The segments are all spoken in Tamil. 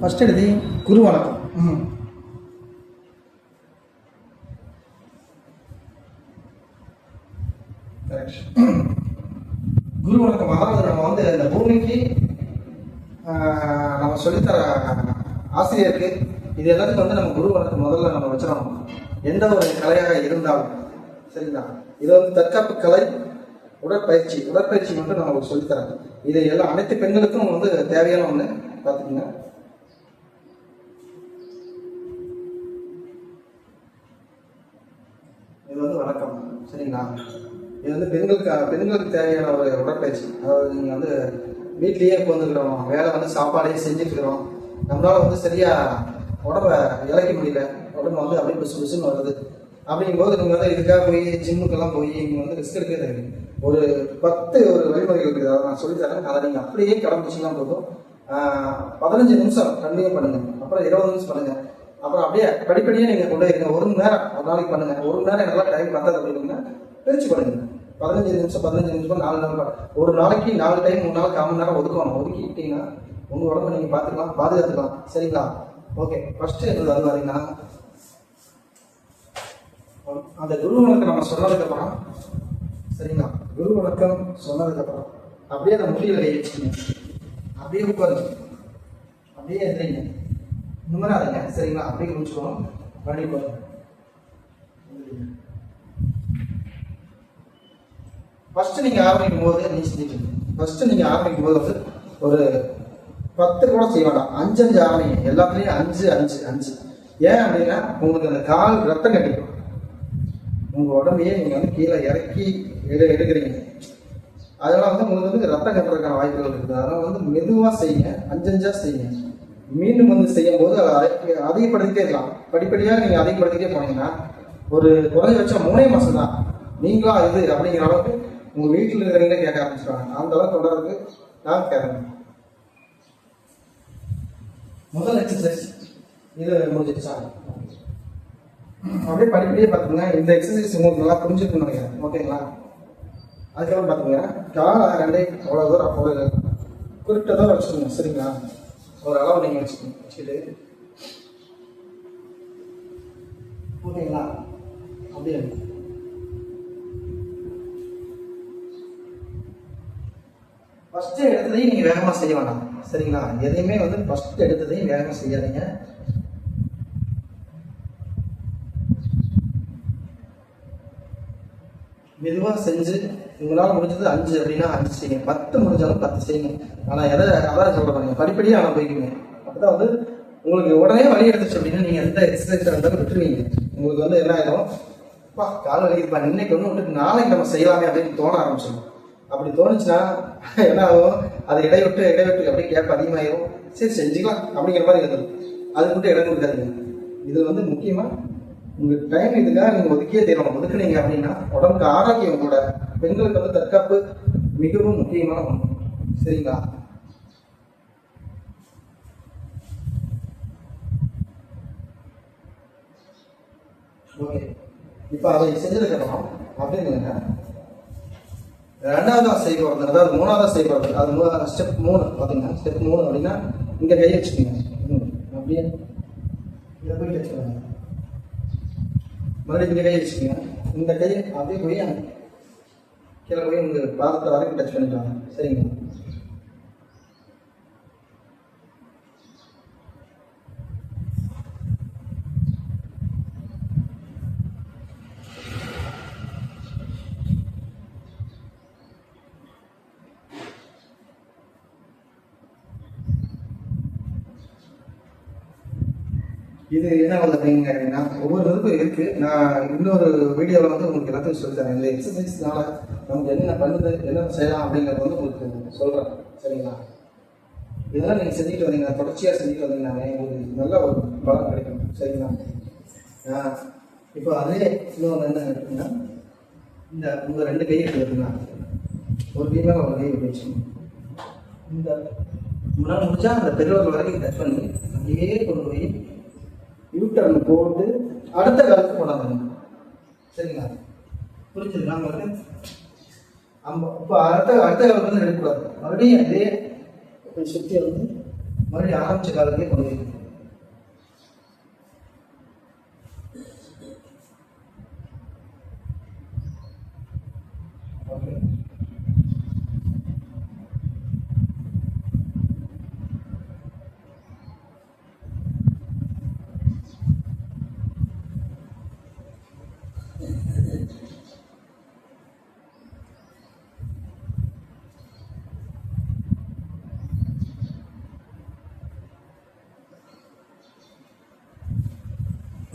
ஃபர்ஸ்ட் எழுதி குரு வணக்கம். குரு வணக்கம். அதாவது நம்ம வந்து இந்த பூமிக்கு நம்ம சொல்லித்தர ஆசிரியருக்கு இது எல்லாத்துக்கும் வந்து நம்ம குரு வணக்கம் முதல்ல நம்ம வச்சிடணும். எந்த ஒரு கலையாக இருந்தாலும் சரிங்களா. இது வந்து தற்காப்பு கலை, உடற்பயிற்சி மட்டும் நம்ம சொல்லித்தராங்க. இது எல்லாம் அனைத்து பெண்களுக்கும் வந்து தேவையான ஒன்று பார்த்துக்கோங்க. இது வந்து வணக்கம் சரிங்களா. இது வந்து பெண்களுக்கு தேவையான ஒரு உடற்பயிற்சி. அதாவது நீங்கள் வந்து வீட்லேயே உட்காந்துக்கிறோம், வேலை வந்து சாப்பாடையே செஞ்சுக்கிறோம், நம்மளால வந்து சரியா உடம்ப இழைக்க முடியல, உடம்பு வந்து அப்படியே புசு புசுன்னு வருது. அப்படிங்கும்போது நீங்கள் வந்து இதுக்காக போய் ஜிம்முக்கெல்லாம் போய் நீங்கள் வந்து ரிஸ்க் எடுக்க தேவை. ஒரு 10 வழிமுறைகள் இருக்குது, அதை நான் சொல்லித்தரேன். அதை நீங்கள் அப்படியே கடைபிடிச்சிங்கன்னா போதும். 15 நிமிஷம் கண்டினியூ பண்ணுங்க, அப்புறம் 20 நிமிஷம் பண்ணுங்க, அப்புறம் அப்படியே படிப்படியே நீங்கள் கொண்டு இருங்க. 1 மணி நேரம் ஒரு நாளைக்கு பண்ணுங்க. 1 மணி நேரம் நல்லா டைம் பார்த்தது அப்படின்னா பிரிச்சு பண்ணுங்க. 15 நிமிஷம் 4 நாள், ஒரு நாளைக்கு 4 டைம் 3 நாள் 1/4 மணி நேரம் ஒதுக்கிட்டீங்கன்னா உங்கள் உடம்பை நீங்கள் பார்த்துக்கலாம், பாதுகாத்துக்கலாம் சரிங்களா. ஓகே, ஃபர்ஸ்ட் அது வரீங்கன்னா அந்த குரு வணக்கம் நம்ம சொன்னதுக்கப்புறம் சரிங்களா. குரு வணக்கம் சொன்னதுக்கப்புறம் அப்படியே அந்த முடிவில் கை வச்சுக்கணும், அப்படியே உட்காருங்க, அப்படியே எதிரிங்க, இந்த மாதிரி ஆகுங்க சரிங்களா. அப்படியே குடிச்சுக்கணும், மறுபடியும் போதும். ஃபர்ஸ்ட் நீங்க ஆரம்பிக்கும் போது நீ செஞ்சுக்கணும். ஃபர்ஸ்ட் நீங்க ஆரம்பிக்கும் போது வந்து ஒரு 10 கூட செய்ய வேண்டாம், 5 ஆரம்பிங்க. எல்லாத்துலேயும் 5. ஏன் அப்படின்னா உங்களுக்கு அந்த கால் ரத்தம் கட்டிக்கும், உங்க உடம்பையே நீங்க வந்து கீழே இறக்கி எடுக்கிறீங்க. அதனால வந்து உங்களுக்கு வந்து ரத்தம் கட்டுறதுக்கான வாய்ப்புகள் இருக்குது. அதனால வந்து மெதுவாக செய்யுங்க, 5 செய்யுங்க. மீண்டும் வந்து செய்யும் போது அதிகப்படுத்திட்டே இருக்கலாம். படிப்படியாக நீங்க அதிகப்படுத்திட்டே போனீங்கன்னா ஒரு குறைஞ்சபட்சம் 3 மாசம் தான் நீங்களா இது அப்படிங்கிற அளவுக்கு உங்க வீட்டில் இருக்கிறவங்களே கேட்க ஆரம்பிச்சிருவாங்க. அந்த அளவுக்கு தொடர்றதுக்கு நான் கேட்கறேன். முதல் எக்ஸசைஸ் இது முடிஞ்சிருச்சா? அப்படியே படிப்படியே பார்த்துங்க. இந்த எக்ஸசைஸ் உங்களுக்கு நல்லா புரிஞ்சுக்கணும்னு நினைக்கிறேன். ஓகேங்களா? அதுக்கப்புறம் பார்த்துங்க, காலை 2 அவ்வளோ தூரம் ஒரு குறிப்பிட்ட தூரம் வச்சுக்கோங்க சரிங்களா. ஒரு அளவு நீங்கள் வச்சுக்கிட்டு ஓகேங்களா. அப்படியே ஃபர்ஸ்ட் எடுத்ததையும் நீங்கள் வேகமாக செய்ய வேண்டாம் சரிங்களா. எதையுமே வந்து ஃபர்ஸ்ட் எடுத்ததையும் வேகமாக செய்யாதீங்க. மெதுவாக செஞ்சு உங்களால் முடிஞ்சது 5 அப்படின்னா 5 செய்யுங்க, 10 முடிஞ்சாலும் 10 செய்யுங்க. ஆனால் அதான் சொல்ல பாருங்க, படிப்படியாக ஆனால் போய்க்குங்க. அப்பதான் வந்து உங்களுக்கு உடனே வலி எடுத்துச்சு அப்படின்னா நீங்கள் எந்த எக்ஸசைஸ் இருந்தாலும் விட்டுருவீங்க. உங்களுக்கு வந்து என்ன ஆயிடும், கால் வலிக்குதுப்பா இன்னைக்கு ஒன்று விட்டு நாளைக்கு நம்ம செய்யலாமே அப்படின்னு தோண ஆரம்பிச்சிடும். அப்படி தோணுச்சுன்னா என்ன ஆகும், அது இடைவிட்டு அப்படியே கேப் அதிகமாகிடும். சரி செஞ்சுக்கலாம் அப்படிங்கிற மாதிரி வந்துடும். அது மட்டும் இடம் கொடுக்காதீங்க. இது வந்து முக்கியமாக உங்கள் டைம் இதுக்காக நீங்கள் ஒதுக்கியே தீரணும். ஒதுக்குனீங்க அப்படின்னா உடம்புக்கு ஆரோக்கியம் கூட. பெண்களுக்கு வந்து தற்காப்பு மிகவும் முக்கியமான ஒன்று சரிங்களா. ஓகே, இப்போ அதை செஞ்சதுக்கப்புறம் அப்படிங்க 2வது செய்ய போகிறது, அதாவது 3வது செய்ய போகிறது. அது ஸ்டெப் 3 பார்த்தீங்கன்னா ஸ்டெப் 3 அப்படின்னா இங்கே கையை வச்சுக்கோங்க, அப்படியே இதை போய் வச்சுக்கோங்க. மறுபடியும் இங்கே கையை வச்சுக்கோங்க. இந்த கையை அப்படியே போய் கீழே போய் உங்கள் பாதத்தை வரைக்கும் டச் பண்ணிக்கலாம் சரிங்களா. இது என்ன வந்து அப்படிங்க கேட்டீங்கன்னா ஒவ்வொரு இதுக்கும் இருக்கு. நான் இன்னொரு வீடியோவில் வந்து உங்களுக்கு எல்லாத்தையும் சொல்லித்தரேன். இந்த எக்ஸசைஸ்னால நமக்கு என்னென்ன பண்ணுது, என்ன செய்யலாம் அப்படிங்கிறது வந்து உங்களுக்கு சொல்கிறேன் சரிங்களா. இதெல்லாம் நீங்கள் செஞ்சுட்டு வந்தீங்க, தொடர்ச்சியாக செஞ்சுட்டு வந்தீங்கன்னாலே உங்களுக்கு நல்ல ஒரு பலம் கிடைக்கும் சரிங்களா. இப்போ அதே இன்னொன்று என்ன கேட்டீங்கன்னா, இந்த உங்கள் 2 கையை எடுத்துக்கிட்டீங்கன்னா ஒரு கை மேலே ஒரு கை வச்சுக்கணும். இந்த முன்னால் முடிச்சா அந்த பெரியவர்கள் வரைக்கும் டச் பண்ணி அப்படியே கொண்டு போய் யூட்டர்ன் போட்டு அடுத்த காலத்துக்கு கொண்டாந்து சரிங்களா. புரிஞ்சுதுங்களா உங்களுக்கு? இப்போ அடுத்த காலத்துக்கு வந்து எடுக்கக்கூடாது. மறுபடியும் அதே சுற்றி வந்து மறுபடியும் ஆரம்பிச்ச காலத்துலேயே கொண்டு வைக்கணும். ஓகே.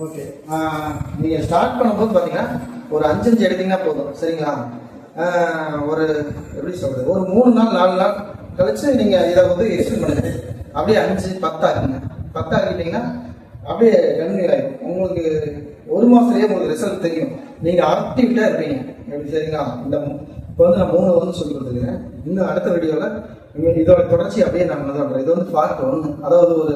ஓகே, நீங்கள் ஸ்டார்ட் பண்ணும்போது பார்த்தீங்கன்னா ஒரு 5 எடுத்தீங்கன்னா போதும். சரிங்களா? ஒரு எப்படி சொல்கிறது, ஒரு 3 நாள் 4 நாள் கழிச்சு நீங்கள் இதை வந்து எக்ஸ்டெண்ட் பண்ணுங்க. அப்படியே 5 10 ஆகுங்க. 10 ஆகிட்டீங்கன்னா அப்படியே கண்டினியூ ஆகிடும். உங்களுக்கு 1 மாதத்துலேயே உங்களுக்கு ரிசல்ட் தெரியும். நீங்கள் ஆக்டிவிட்டாக இருப்பீங்க. எப்படி? சரிங்களா? இப்போ வந்து நான் 3 வந்து சொல்லி கொடுத்துருக்கேன். இன்னும் அடுத்த வீடியோவில் இதோட தொடர்ச்சி அப்படியே நான் பண்ணுறேன். இது வந்து பார்ட் 1. அதாவது ஒரு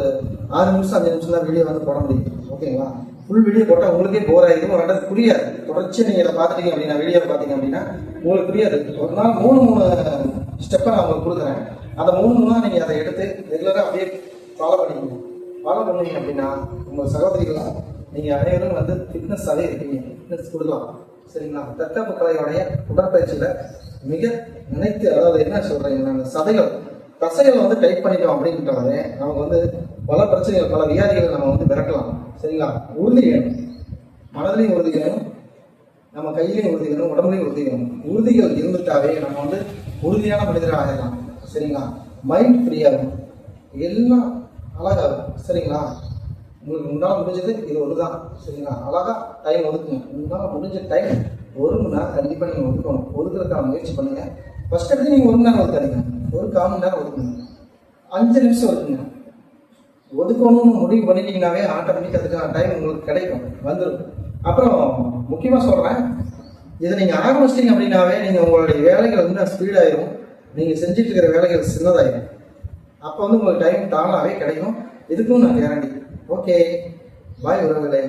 6 நிமிஷம் 5 நிமிஷம் தான் வீடியோ வந்து போட முடியும். ஓகேங்களா? ஃபுல் வீடியோ போட்டால் உங்களுக்கே போர் ஆகிடும், ரெண்டாவது புரியாது. தொடர்ச்சியாக நீங்கள் இதை பார்த்துட்டீங்க அப்படின்னா, வீடியோ பார்த்தீங்க அப்படின்னா உங்களுக்கு புரியாது. ஒரு நாள் 3 ஸ்டெப்பை நான் உங்களுக்கு கொடுக்குறேன். அந்த 3 நீங்கள் அதை எடுத்து ரெகுலராக அப்படியே ஃபாலோ பண்ணிக்கணும். ஃபாலோ பண்ணீங்க அப்படின்னா உங்கள் சகோதரிகளாக நீங்கள் அனைவரும் வந்து ஃபிட்னஸாகவே இருப்பீங்க. ஃபிட்னஸ் கொடுக்கலாம். சரிங்களா? தற்காப்பு கலையோடைய உடற்பயிற்சியில் மிக நினைத்து, அதாவது என்ன சொல்கிறீங்க, நாங்கள் தசைகள் வந்து டைப் பண்ணிட்டோம் அப்படின்ட்டாலே நமக்கு வந்து பல பிரச்சனைகள், பல வியாதிகள் நம்ம வந்து விரட்டலாம். சரிங்களா? உறுதி வேணும். மனதிலையும் உறுதி வேணும், நம்ம கையிலையும் உறுதி வேணும், உடம்புலையும் உறுதி வேணும். உறுதிகள் இருந்துட்டாவே நம்ம வந்து உறுதியான மனிதராக ஆகிடலாம். சரிங்களா? மைண்ட் ஃப்ரீயாகும், எல்லாம் அழகாகும். சரிங்களா? உங்களுக்கு முன்னால் முடிஞ்சது இது ஒரு தான். சரிங்களா? அழகாக டைம் ஒதுக்குங்க. முன்னால் முடிஞ்ச டைம் 1 மணி நேரம் கண்டிப்பாக நீங்கள் ஒதுக்கணும். ஒதுக்குறதுக்கான முயற்சி பண்ணுங்கள். ஃபஸ்ட் எடுத்து நீங்கள் 1 மணி நேரம் ஒதுக்காதீங்க, ஒரு 1/4 மணி நேரம் ஒதுக்குங்க. 5 நிமிஷம் ஒதுக்குங்க. ஒதுக்கணும்னு முடிவு பண்ணிட்டீங்கன்னாவே ஆட்டோமேட்டிக் அதுக்கான டைம் உங்களுக்கு கிடைக்கும், வந்துடும். அப்புறம் முக்கியமாக சொல்கிறேன், இதை நீங்கள் ஆரம்பிச்சிட்டிங்க அப்படின்னாவே நீங்கள் உங்களுடைய வேலைகள் வந்து ஸ்பீடாயிரும். நீங்கள் செஞ்சுட்டு இருக்கிற வேலைகள் சின்னதாயிரும். அப்போ வந்து உங்களுக்கு டைம் தானாகவே கிடைக்கும். இதுக்கும் நான் கேரண்டி. ஓகே, பாய் உறவுகளே.